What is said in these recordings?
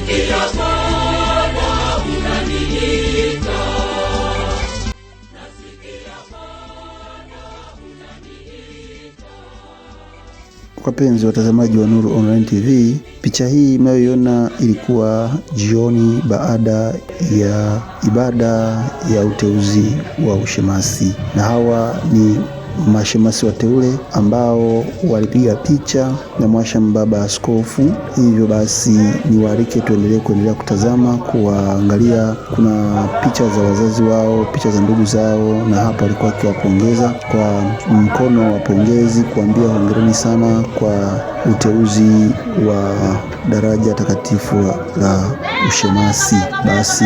Nasikia Bwana unaniita. Wapenzi watazamaji wa Nuru Online TV, picha hii mnayoiona ilikuwa jioni baada ya ibada ya uteuzi wa ushemasi, na hawa ni mashemasi wateule ambao walipiga picha na mwasham baba askofu. Hivyo basi niwaalike kuendelea kutazama, kuangalia. Kuna picha za wazazi wao, picha za ndugu zao, na hapa walikuwa akiwapongeza kwa mkono wa pongezi, kuambia hongereni sana kwa uteuzi wa daraja takatifu la ushemasi. Basi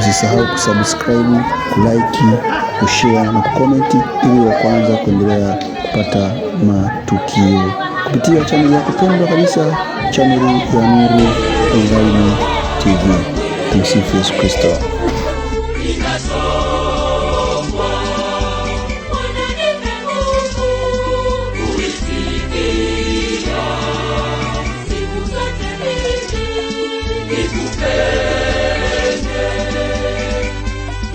usisahau kusubscribe, kulike, kushare na kucomment ili wa kwanza kuendelea kupata matukio kupitia channel ya kupendwa kabisa, channel ya Nuru Online TV. Tumsifu Yesu Kristo.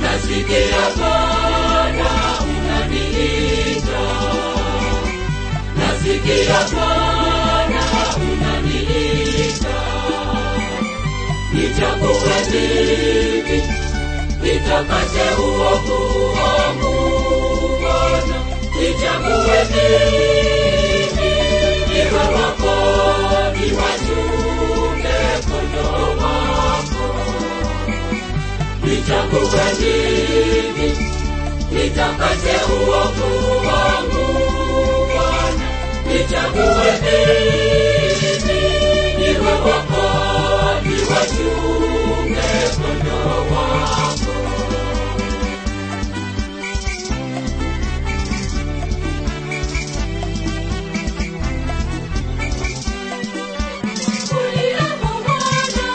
Nasikia Bwana unaniita. Nasikia Bwana unaniita. Nichague mimi, nitakase uovu wangu Bwana. Nichague mimi, niwe wako, niwachunge kondoo wako. Nichague mimi, nitakase uovu wangu Bwana. Nichague mimi, niwe wako, niwachunge kondoo wako. Uliamo Bwana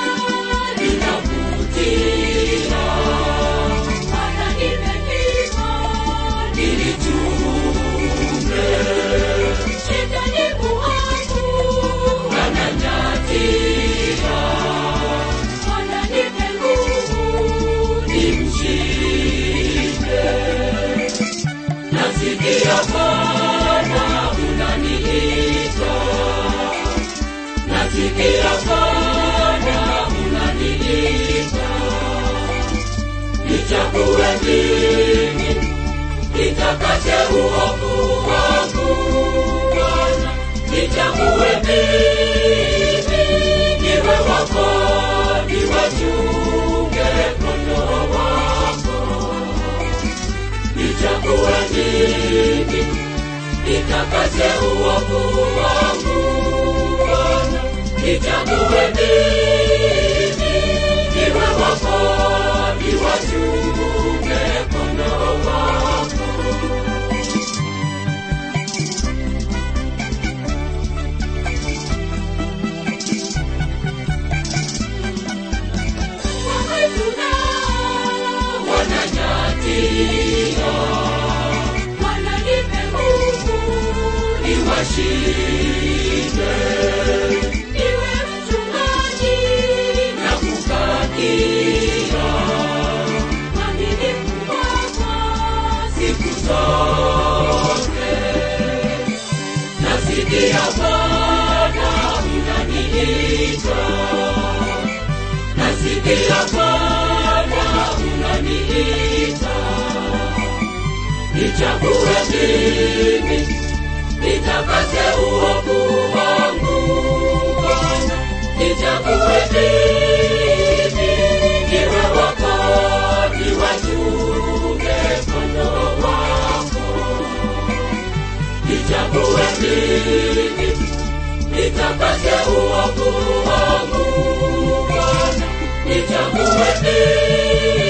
ninakutia. Nasikia Bwana unaniita. Nasikia Bwana unaniita. Nichague mimi, nitakase uovu wangu Bwana. Nichague mimi, niwe wako, niwachunge kondoo wako. Nichague mimi, nitakase uovu wangu Bwana. Nichague mimi, niwe wako, niwachunge kondoo wako. Wananyatia, wananipe nguvu niwashinde. Niwe mchungaji na kubakia mwaminifu wako siku zote. Nasikia Bwana unaniita. Nasikia Bwana unaniita. Nichague mimi, nitakase uovu wangu Bwana. Nichague mimi, niwe wako, niwachunge kondoo wako. Nichague mimi, nitakase uovu wangu Bwana. Nichague mimi.